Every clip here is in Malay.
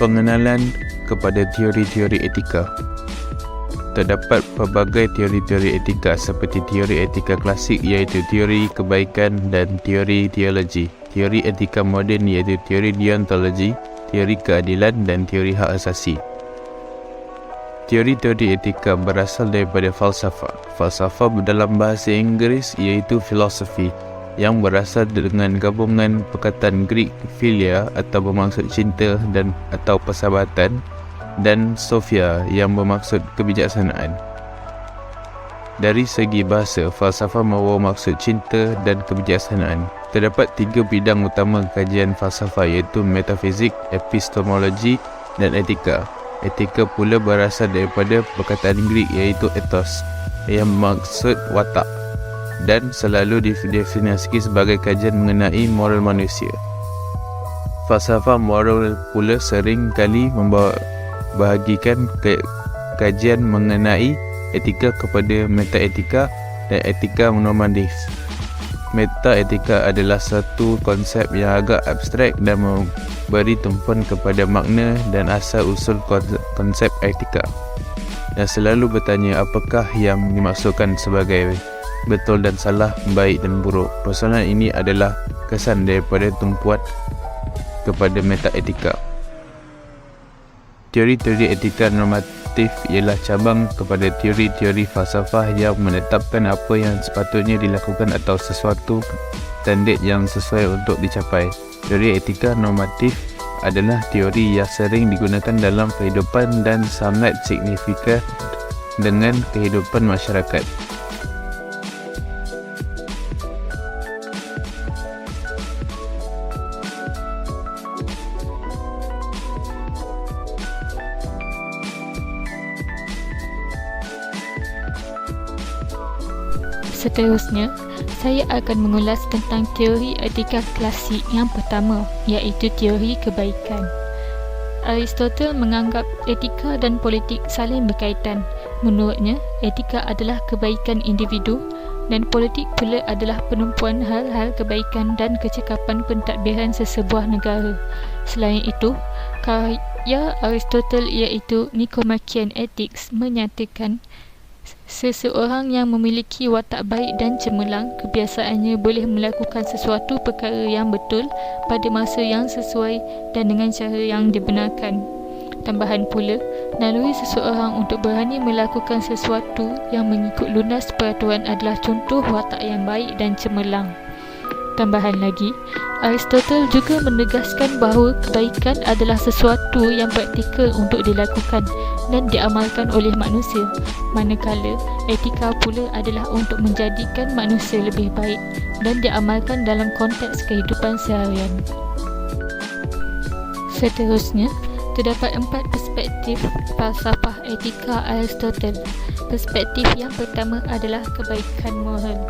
pengenalan kepada teori-teori etika. Terdapat pelbagai teori-teori etika seperti teori etika klasik iaitu teori kebaikan dan teori teologi, teori etika moden iaitu teori deontologi, teori keadilan dan teori hak asasi. Teori-teori etika berasal daripada falsafah. Falsafah dalam bahasa Inggeris iaitu philosophy yang berasal dengan gabungan perkataan Greek philia atau bermaksud cinta dan atau persahabatan dan sophia yang bermaksud kebijaksanaan. Dari segi bahasa, falsafah membawa maksud cinta dan kebijaksanaan. Terdapat 3 bidang utama kajian falsafah iaitu metafizik, epistemologi dan etika. Etika pula berasal daripada perkataan Greek iaitu ethos yang bermaksud watak dan selalu didefinisikan sebagai kajian mengenai moral manusia. Falsafah moral pula sering kali bahagikan kajian mengenai etika kepada metaetika dan etika normatif. Metaetika adalah satu konsep yang agak abstrak dan memberi tumpuan kepada makna dan asal-usul konsep etika, dan selalu bertanya apakah yang dimaksudkan sebagai betul dan salah, baik dan buruk. Persoalan ini adalah kesan daripada tumpuan kepada metaetika. Teori-teori etika normatif ialah cabang kepada teori-teori falsafah yang menetapkan apa yang sepatutnya dilakukan atau sesuatu standard yang sesuai untuk dicapai. Teori etika normatif adalah teori yang sering digunakan dalam kehidupan dan sangat signifikan dengan kehidupan masyarakat. Seterusnya, saya akan mengulas tentang teori etika klasik yang pertama, iaitu teori kebaikan. Aristotle menganggap etika dan politik saling berkaitan. Menurutnya, etika adalah kebaikan individu dan politik pula adalah penumpuan hal-hal kebaikan dan kecekapan pentadbiran sesebuah negara. Selain itu, karya Aristotle iaitu Nicomachean Ethics menyatakan seseorang yang memiliki watak baik dan cemerlang kebiasaannya boleh melakukan sesuatu perkara yang betul pada masa yang sesuai dan dengan cara yang dibenarkan. Tambahan pula, naluri seseorang untuk berani melakukan sesuatu yang mengikut lunas peraturan adalah contoh watak yang baik dan cemerlang. Tambahan lagi, Aristotle juga menegaskan bahawa kebaikan adalah sesuatu yang praktikal untuk dilakukan dan diamalkan oleh manusia, manakala etika pula adalah untuk menjadikan manusia lebih baik dan diamalkan dalam konteks kehidupan seharian. Seterusnya, terdapat 4 perspektif falsafah etika Aristotle. Perspektif yang pertama adalah kebaikan moral.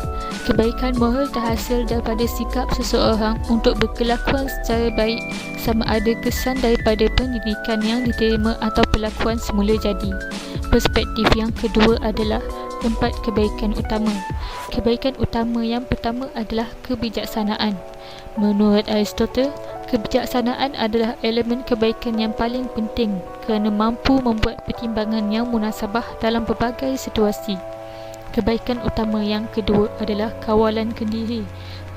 Kebaikan moral terhasil daripada sikap seseorang untuk berkelakuan secara baik, sama ada kesan daripada pendidikan yang diterima atau perlakuan semula jadi. Perspektif yang kedua adalah 4 kebaikan utama. Kebaikan utama yang pertama adalah kebijaksanaan. Menurut Aristotle, kebijaksanaan adalah elemen kebaikan yang paling penting kerana mampu membuat pertimbangan yang munasabah dalam pelbagai situasi. Kebaikan utama yang kedua adalah kawalan kendiri,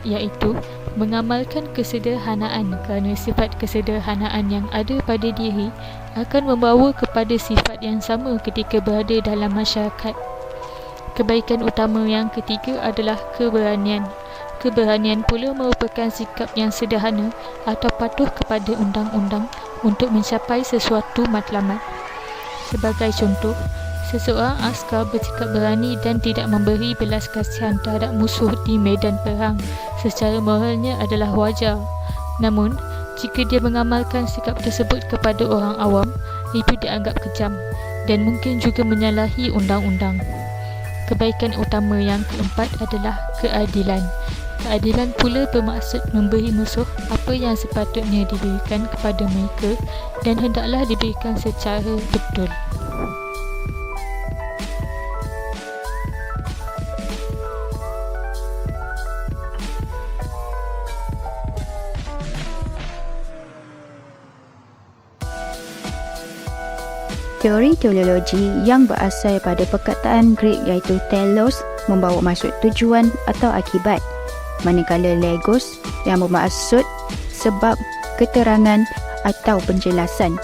iaitu mengamalkan kesederhanaan kerana sifat kesederhanaan yang ada pada diri akan membawa kepada sifat yang sama ketika berada dalam masyarakat. Kebaikan utama yang ketiga adalah keberanian. Keberanian pula merupakan sikap yang sederhana atau patuh kepada undang-undang untuk mencapai sesuatu matlamat. Sebagai contoh, seseorang askar bersikap berani dan tidak memberi belas kasihan terhadap musuh di medan perang. Secara moralnya adalah wajar. Namun, jika dia mengamalkan sikap tersebut kepada orang awam, itu dianggap kejam dan mungkin juga menyalahi undang-undang. Kebaikan utama yang keempat adalah keadilan. Keadilan pula bermaksud memberi musuh apa yang sepatutnya diberikan kepada mereka dan hendaklah diberikan secara betul. Teori teleologi yang berasal pada perkataan Greek iaitu telos membawa maksud tujuan atau akibat, manakala legos yang bermaksud sebab, keterangan atau penjelasan.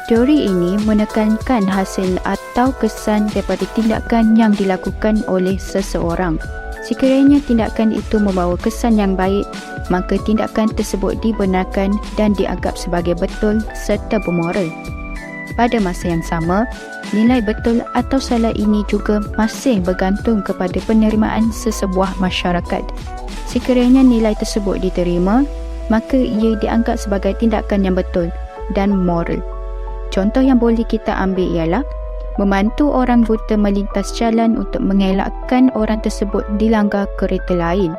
Teori ini menekankan hasil atau kesan daripada tindakan yang dilakukan oleh seseorang. Sekiranya tindakan itu membawa kesan yang baik, maka tindakan tersebut dibenarkan dan dianggap sebagai betul serta bermoral. Pada masa yang sama, nilai betul atau salah ini juga masih bergantung kepada penerimaan sesebuah masyarakat. Sekiranya nilai tersebut diterima, maka ia dianggap sebagai tindakan yang betul dan moral. Contoh yang boleh kita ambil ialah membantu orang buta melintas jalan untuk mengelakkan orang tersebut dilanggar kereta lain.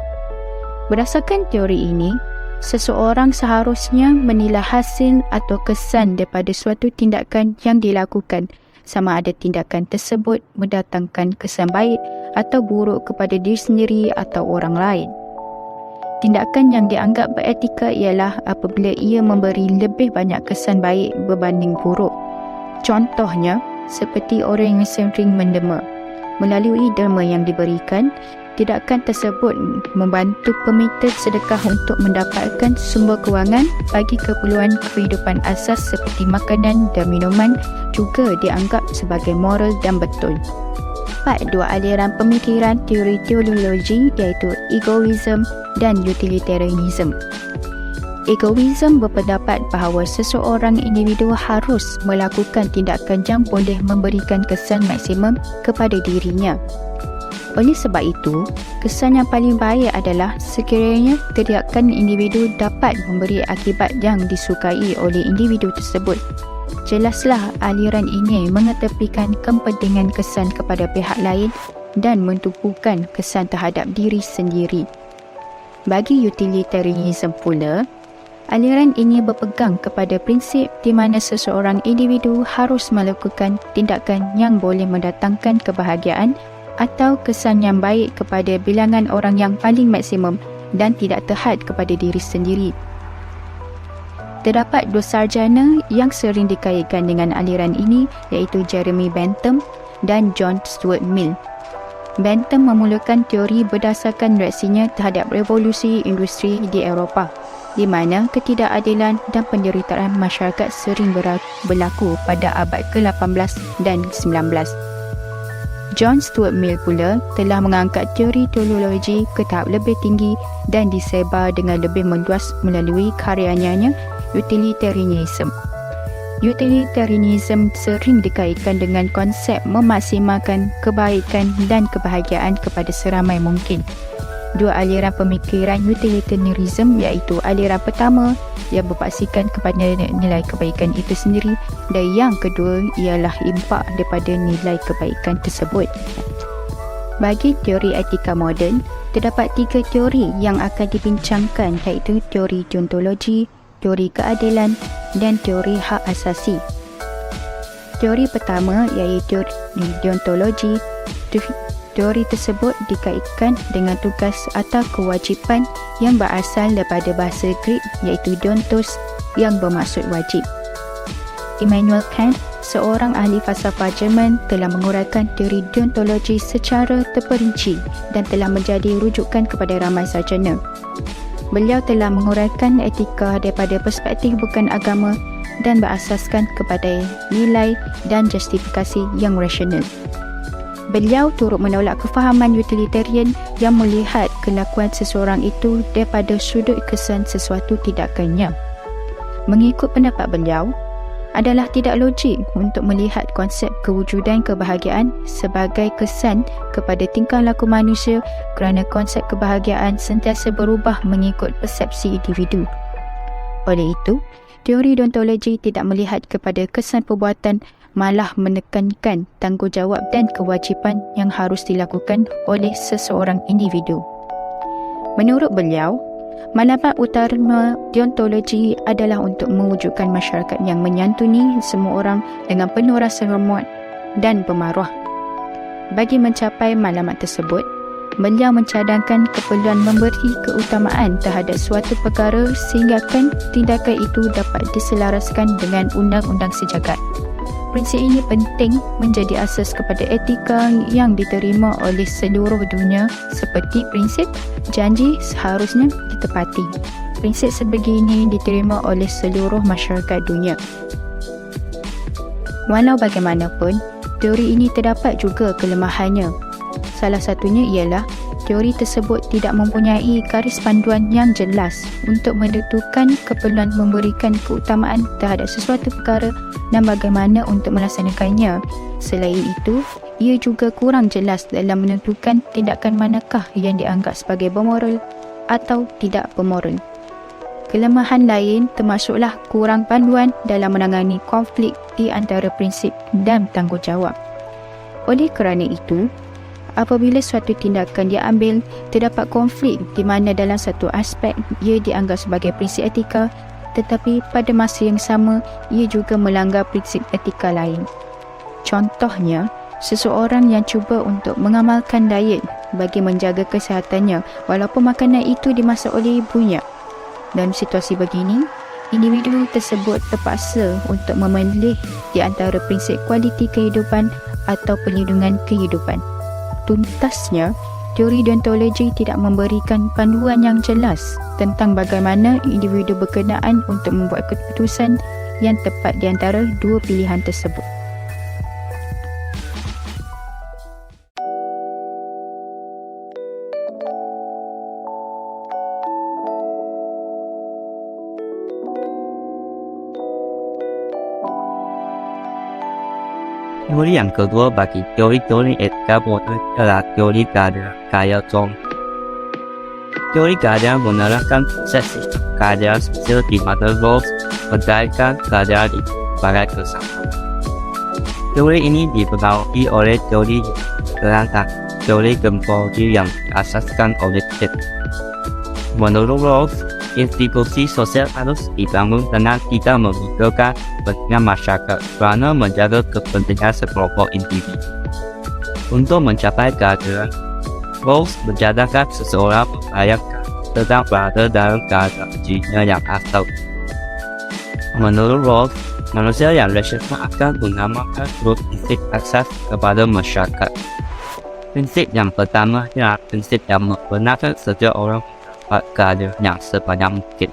Berdasarkan teori ini, seseorang seharusnya menilai hasil atau kesan daripada suatu tindakan yang dilakukan, sama ada tindakan tersebut mendatangkan kesan baik atau buruk kepada diri sendiri atau orang lain. Tindakan yang dianggap beretika ialah apabila ia memberi lebih banyak kesan baik berbanding buruk. Contohnya, seperti orang yang sering menderma. Melalui derma yang diberikan, tindakan tersebut membantu peminta sedekah untuk mendapatkan sumber kewangan bagi keperluan kehidupan asas seperti makanan dan minuman juga dianggap sebagai moral dan betul. Dua aliran pemikiran teori teleologi iaitu egoism dan utilitarianism. Egoism berpendapat bahawa seseorang individu harus melakukan tindakan yang boleh memberikan kesan maksimum kepada dirinya. Oleh sebab itu, kesan yang paling baik adalah sekiranya tindakan individu dapat memberi akibat yang disukai oleh individu tersebut. Jelaslah aliran ini mengetepikan kepentingan kesan kepada pihak lain dan mentumpukan kesan terhadap diri sendiri. Bagi utilitarianism pula, aliran ini berpegang kepada prinsip di mana seseorang individu harus melakukan tindakan yang boleh mendatangkan kebahagiaan atau kesan yang baik kepada bilangan orang yang paling maksimum dan tidak terhad kepada diri sendiri. Terdapat dua sarjana yang sering dikaitkan dengan aliran ini iaitu Jeremy Bentham dan John Stuart Mill. Bentham memulakan teori berdasarkan reaksinya terhadap revolusi industri di Eropah, di mana ketidakadilan dan penderitaan masyarakat sering berlaku pada abad ke-18 dan 19. John Stuart Mill pula telah mengangkat teori teleologi ke tahap lebih tinggi dan disebar dengan lebih meluas melalui karyanya utilitarianism. Utilitarianism sering dikaitkan dengan konsep memaksimalkan kebaikan dan kebahagiaan kepada seramai mungkin. Dua aliran pemikiran utilitarianism iaitu aliran pertama yang berpaksikan kepada nilai kebaikan itu sendiri dan yang kedua ialah impak daripada nilai kebaikan tersebut. Bagi teori etika moden, terdapat tiga teori yang akan dibincangkan iaitu teori deontologi, teori keadilan dan teori hak asasi. Teori pertama iaitu deontologi. Teori tersebut dikaitkan dengan tugas atau kewajipan yang berasal daripada bahasa Greek iaitu deontos yang bermaksud wajib. Immanuel Kant, seorang ahli falsafah Jerman, telah menguraikan teori deontologi secara terperinci dan telah menjadi rujukan kepada ramai sarjana. Beliau telah menguraikan etika daripada perspektif bukan agama dan berasaskan kepada nilai dan justifikasi yang rasional. Beliau turut menolak kefahaman utilitarian yang melihat kelakuan seseorang itu daripada sudut kesan sesuatu tindakannya. Mengikut pendapat beliau, adalah tidak logik untuk melihat konsep kewujudan kebahagiaan sebagai kesan kepada tingkah laku manusia kerana konsep kebahagiaan sentiasa berubah mengikut persepsi individu. Oleh itu, teori deontologi tidak melihat kepada kesan perbuatan, malah menekankan tanggungjawab dan kewajipan yang harus dilakukan oleh seseorang individu. Menurut beliau, manfaat utama deontologi adalah untuk mewujudkan masyarakat yang menyantuni semua orang dengan penuh rasa hormat dan bermaruah. Bagi mencapai matlamat tersebut, beliau mencadangkan keperluan memberi keutamaan terhadap suatu perkara sehinggakan tindakan itu dapat diselaraskan dengan undang-undang sejagat. Prinsip ini penting menjadi asas kepada etika yang diterima oleh seluruh dunia seperti prinsip janji seharusnya ditepati. Prinsip sebegini diterima oleh seluruh masyarakat dunia. Walau bagaimanapun, teori ini terdapat juga kelemahannya. Salah satunya ialah teori tersebut tidak mempunyai garis panduan yang jelas untuk menentukan keperluan memberikan keutamaan terhadap sesuatu perkara dan bagaimana untuk melaksanakannya. Selain itu, ia juga kurang jelas dalam menentukan tindakan manakah yang dianggap sebagai bermoral atau tidak bermoral. Kelemahan lain termasuklah kurang panduan dalam menangani konflik di antara prinsip dan tanggungjawab. Oleh kerana itu, apabila suatu tindakan diambil, terdapat konflik di mana dalam satu aspek ia dianggap sebagai prinsip etika, tetapi pada masa yang sama ia juga melanggar prinsip etika lain. Contohnya, seseorang yang cuba untuk mengamalkan diet bagi menjaga kesihatannya walaupun makanan itu dimasak oleh ibunya. Dalam situasi begini, individu tersebut terpaksa untuk memilih di antara prinsip kualiti kehidupan atau perlindungan kehidupan. Tuntasnya, teori deontologi tidak memberikan panduan yang jelas tentang bagaimana individu berkenaan untuk membuat keputusan yang tepat di antara dua pilihan tersebut. Teori yang kedua bagi teori-teori etika moral adalah teori keadaan Jung. Teori keadaan menerangkan proses sistem keadaan sosial di mana Rawls mengaitkan keadaan itu sebagai kesalahan. Teori ini dipengaruhi oleh teori tentang teori gemologi yang diasaskan oleh Pitt. Menurut Rawls, institusi sosial harus dibangun dengan tidak memikirkan kepentingan masyarakat kerana menjaga kepentingan sekelompok individu. Untuk mencapai keadaan, Rawls menjadikan seseorang membayangkan sedang berada dalam keadaan dirinya yang asal. Menurut Rawls, manusia yang rasional akan mengamalkan dua prinsip asas kepada masyarakat. Prinsip yang pertama ialah prinsip yang membenarkan setiap orang keadaan yang sebanyak mungkin.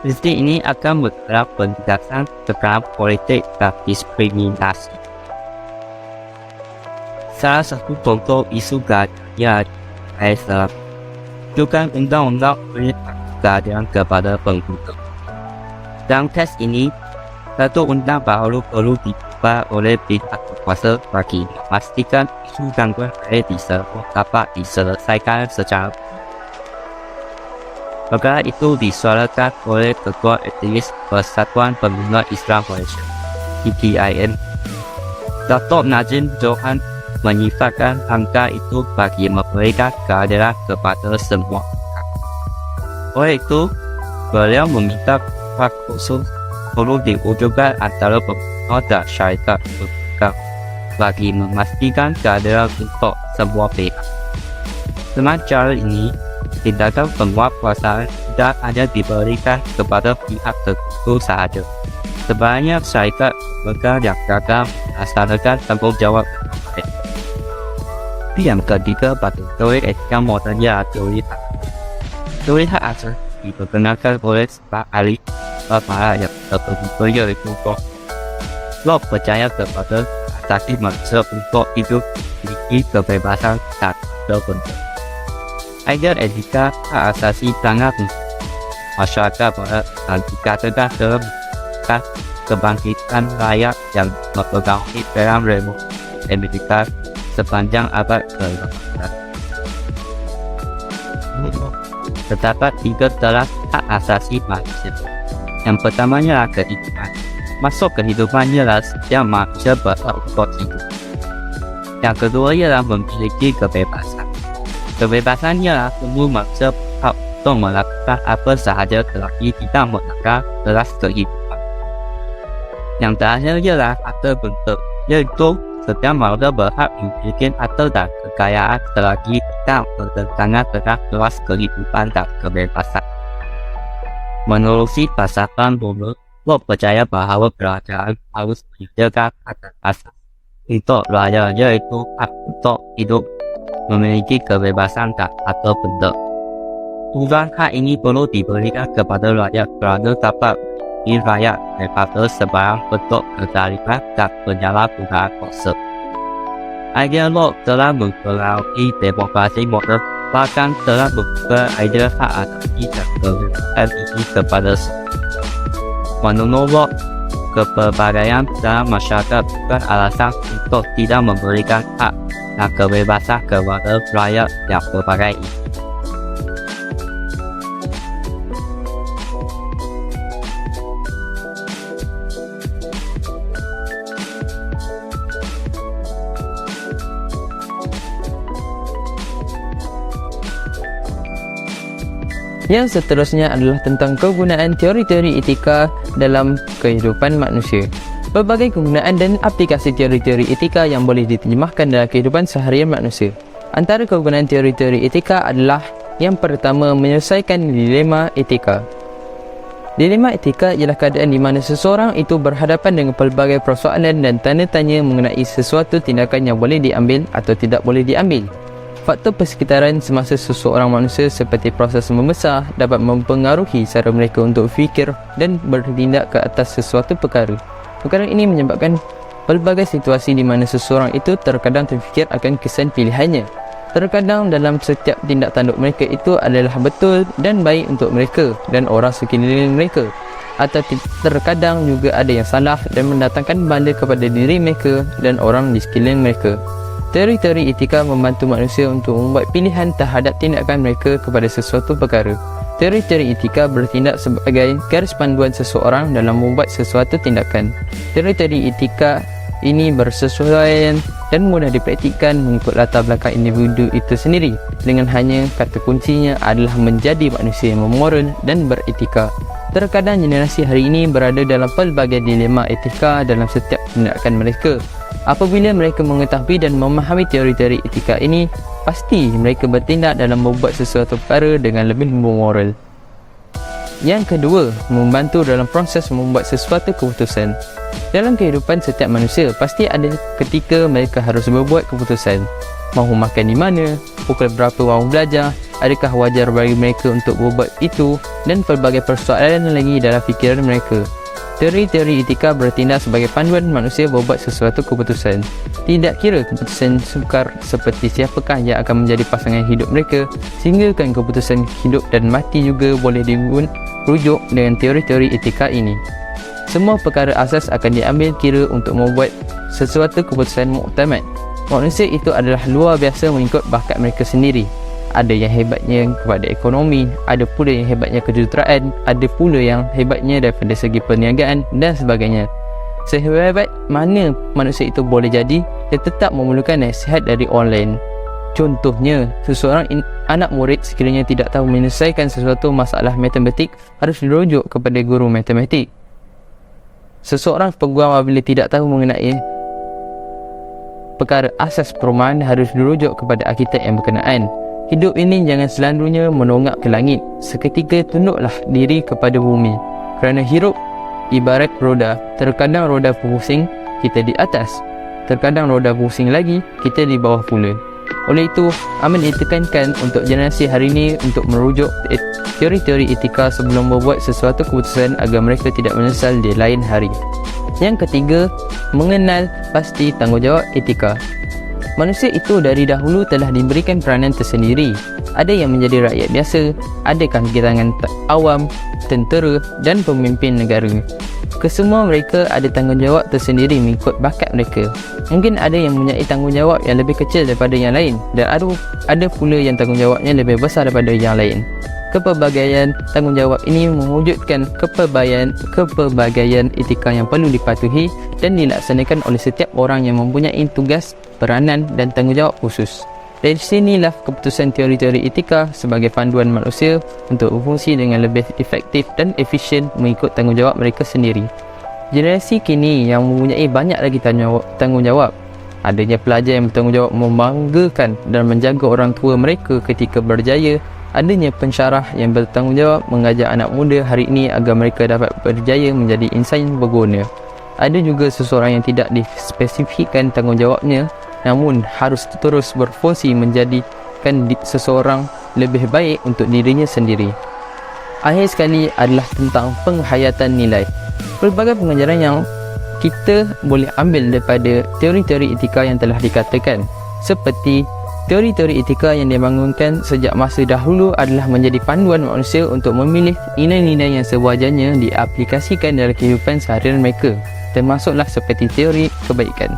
Prinsip ini akan menerap penindasan kekerasan politik dan diskriminasi. Salah satu contoh isu keadaan adalah juga undang-undang keadaan kepada pengguna. Dalam teks ini, satu undang baru perlu diubah oleh pihak berkuasa bagi memastikan isu gangguan radikal dapat diselesaikan secara perkara itu disuarakan oleh Ketua Aktivis Persatuan Pengguna Islam Malaysia (PPIM). Datuk Najib Johan menyifatkan angka itu bagi memberikan keadilan kepada semua pihak. Oleh itu, beliau meminta hak khusus perlu diwujudkan antara pengguna dan syarikat berpegang bagi memastikan keadilan untuk semua pihak. Dengan cara ini, tindakan penguatkuasaan tidak hanya diberikan kepada pihak tertentu sahaja. Sebenarnya syarikat berpegang yang gagal melaksanakan tanggungjawab yang baik. Yang ketiga bagi teori etika modernnya teori hak. Teori hak asasi diperkenalkan oleh seorang ahli para yang tertentu yaitu Locke percaya kepada asasi manusia untuk hidup memiliki kebebasan dan terbentuk. Agar etika hak asasi sangat masyarakat dan dikatakan dalam kebangkitan rakyat yang mempengaruhi dalam revolusi Amerika sepanjang abad ke-18. Terdapat tiga teras hak asasi manusia. Yang pertamanya adalah kehidupan. Masuk kehidupan ialah setiap manusia berhak untuk hidup. Yang kedua ialah memiliki kebebasan. Kebebasan ialah semua manusia berhak untuk melakukan apa sahaja selagi tidak melanggar teras kehidupan. Yang terakhir ialah harta bentuk, iaitu setiap manusia berhak memiliki harta dan kekayaan selagi tidak bertentangan dengan teras kehidupan dan kebebasan. Menerusi falsafah moral, percaya bahawa kerajaan harus menyediakan atas asas untuk rakyat, yaitu hak untuk hidup, memiliki kebebasan dan atau benda. Tujuan hak ini perlu diberikan kepada rakyat kerana dapat melindungi rakyat daripada sebarang bentuk kezaliman dan penyalahgunaan kuasa. Idea Locke telah mempengaruhi demokrasi moden, bahkan telah membuka idea hak asasi dan kebebasan ini kepada semua. Menurut Locke, kepelbagaian dalam masyarakat bukan alasan untuk tidak memberikan hak dan kebebasan kepada rakyat yang pelbagai ini. Yang seterusnya adalah tentang kegunaan teori-teori etika dalam kehidupan manusia. Pelbagai kegunaan dan aplikasi teori-teori etika yang boleh diterjemahkan dalam kehidupan seharian manusia. Antara kegunaan teori-teori etika adalah yang pertama, menyelesaikan dilema etika. Dilema etika ialah keadaan di mana seseorang itu berhadapan dengan pelbagai persoalan dan tanda tanya mengenai sesuatu tindakan yang boleh diambil atau tidak boleh diambil. Faktor persekitaran semasa seseorang manusia seperti proses membesar dapat mempengaruhi cara mereka untuk fikir dan bertindak ke atas sesuatu perkara. Perkara ini menyebabkan pelbagai situasi di mana seseorang itu terkadang terfikir akan kesan pilihannya. Terkadang dalam setiap tindak tanduk mereka itu adalah betul dan baik untuk mereka dan orang sekeliling mereka. Atau terkadang juga ada yang salah dan mendatangkan bala kepada diri mereka dan orang di sekeliling mereka. Teori-teori etika membantu manusia untuk membuat pilihan terhadap tindakan mereka kepada sesuatu perkara. Teori-teori etika bertindak sebagai garis panduan seseorang dalam membuat sesuatu tindakan. Teori-teori etika ini bersesuaian dan mudah dipraktikkan mengikut latar belakang individu itu sendiri, dengan hanya kata kuncinya adalah menjadi manusia yang memoral dan beretika. Terkadang generasi hari ini berada dalam pelbagai dilema etika dalam setiap tindakan mereka. Apabila mereka mengetahui dan memahami teori-teori etika ini, pasti mereka bertindak dalam membuat sesuatu perkara dengan lebih moral. Yang kedua, membantu dalam proses membuat sesuatu keputusan. Dalam kehidupan setiap manusia, pasti ada ketika mereka harus berbuat keputusan. Mahu makan di mana, pukul berapa mahu belajar, adakah wajar bagi mereka untuk berbuat itu, dan pelbagai persoalan lagi dalam fikiran mereka. Teori-teori etika bertindak sebagai panduan manusia membuat sesuatu keputusan. Tidak kira keputusan sukar seperti siapakah yang akan menjadi pasangan hidup mereka, sehinggakan keputusan hidup dan mati juga boleh dirujuk dengan teori-teori etika ini. Semua perkara asas akan diambil kira untuk membuat sesuatu keputusan muktamad. Manusia itu adalah luar biasa mengikut bakat mereka sendiri. Ada yang hebatnya kepada ekonomi, ada pula yang hebatnya kejuruteraan, ada pula yang hebatnya daripada segi perniagaan dan sebagainya. Sehebat mana manusia itu boleh jadi, dia tetap memerlukan nasihat dari orang lain. Contohnya, seseorang anak murid sekiranya tidak tahu menyelesaikan sesuatu masalah matematik, harus dirujuk kepada guru matematik. Seseorang peguam apabila tidak tahu mengenai perkara asas perumahan, harus dirujuk kepada arkitek yang berkenaan. Hidup ini jangan selalunya menonggak ke langit. Seketika tunduklah diri kepada bumi. Kerana hidup ibarat roda. Terkadang roda pusing, kita di atas. Terkadang roda pusing lagi, kita di bawah pula. Oleh itu, amat ditekankan untuk generasi hari ini untuk merujuk teori-teori etika sebelum membuat sesuatu keputusan agar mereka tidak menyesal di lain hari. Yang ketiga, mengenal pasti tanggungjawab etika. Manusia itu dari dahulu telah diberikan peranan tersendiri. Ada yang menjadi rakyat biasa, ada kalangan awam, tentera dan pemimpin negara. Kesemua mereka ada tanggungjawab tersendiri mengikut bakat mereka. Mungkin ada yang mempunyai tanggungjawab yang lebih kecil daripada yang lain, dan ada pula yang tanggungjawabnya lebih besar daripada yang lain. Kepelbagaian tanggungjawab ini mewujudkan kepelbagaian etika yang perlu dipatuhi dan dilaksanakan oleh setiap orang yang mempunyai tugas, peranan dan tanggungjawab khusus. Dari sinilah keputusan teori-teori etika sebagai panduan manusia untuk berfungsi dengan lebih efektif dan efisien mengikut tanggungjawab mereka sendiri. Generasi kini yang mempunyai banyak lagi tanggungjawab. Adanya pelajar yang bertanggungjawab membanggakan dan menjaga orang tua mereka ketika berjaya. adanya pensyarah yang bertanggungjawab mengajar anak muda hari ini agar mereka dapat berjaya menjadi insan yang berguna. Ada juga seseorang yang tidak dispesifikkan tanggungjawabnya namun harus terus berfungsi menjadikan seseorang lebih baik untuk dirinya sendiri. Akhir sekali adalah tentang penghayatan nilai. Pelbagai pengajaran yang kita boleh ambil daripada teori-teori etika yang telah dikatakan, seperti teori-teori etika yang dibangunkan sejak masa dahulu adalah menjadi panduan manusia untuk memilih nilai-nilai yang sewajarnya diaplikasikan dalam kehidupan seharian mereka, termasuklah seperti teori kebaikan.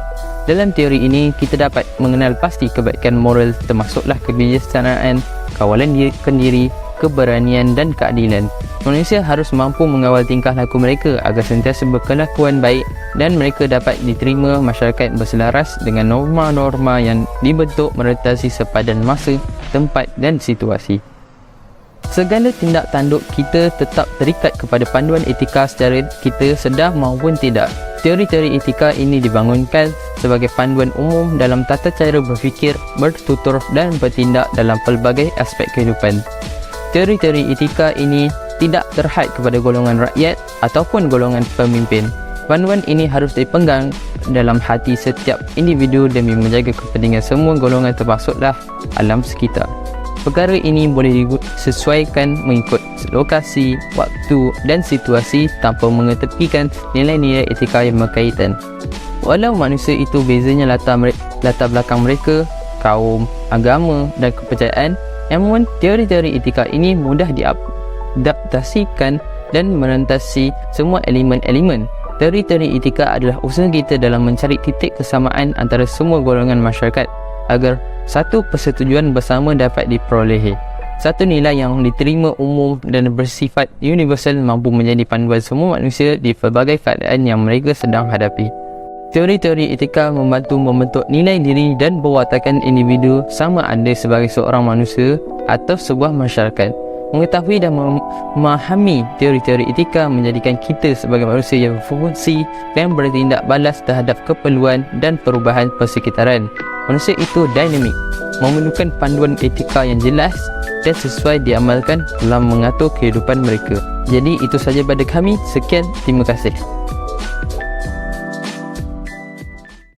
Dalam teori ini, kita dapat mengenal pasti kebaikan moral, termasuklah kebijaksanaan, kawalan diri, keberanian dan keadilan. Manusia harus mampu mengawal tingkah laku mereka agar sentiasa berkelakuan baik dan mereka dapat diterima masyarakat berselaras dengan norma-norma yang dibentuk merentasi sepadan masa, tempat dan situasi. Segala tindak tanduk kita tetap terikat kepada panduan etika secara kita sedar maupun tidak. Teori-teori etika ini dibangunkan sebagai panduan umum dalam tata cara berfikir, bertutur dan bertindak dalam pelbagai aspek kehidupan. Teori-teori etika ini tidak terhad kepada golongan rakyat ataupun golongan pemimpin. Panduan ini harus dipegang dalam hati setiap individu demi menjaga kepentingan semua golongan termasuklah alam sekitar. Perkara ini boleh disesuaikan mengikut lokasi, waktu dan situasi tanpa mengetepikan nilai-nilai etika yang berkaitan. Walau manusia itu bezanya latar belakang mereka, kaum, agama dan kepercayaan, namun teori-teori etika ini mudah diadaptasikan dan merentasi semua elemen-elemen. Teori-teori etika adalah usaha kita dalam mencari titik kesamaan antara semua golongan masyarakat agar satu persetujuan bersama dapat diperolehi. Satu nilai yang diterima umum dan bersifat universal mampu menjadi panduan semua manusia di pelbagai keadaan yang mereka sedang hadapi. Teori-teori etika membantu membentuk nilai diri dan perwatakan individu sama ada sebagai seorang manusia atau sebuah masyarakat. Mengetahui dan memahami teori-teori etika menjadikan kita sebagai manusia yang berfungsi dan bertindak balas terhadap keperluan dan perubahan persekitaran. Manusia itu dinamik, memerlukan panduan etika yang jelas dan sesuai diamalkan dalam mengatur kehidupan mereka. Jadi itu saja pada kami. Sekian, terima kasih.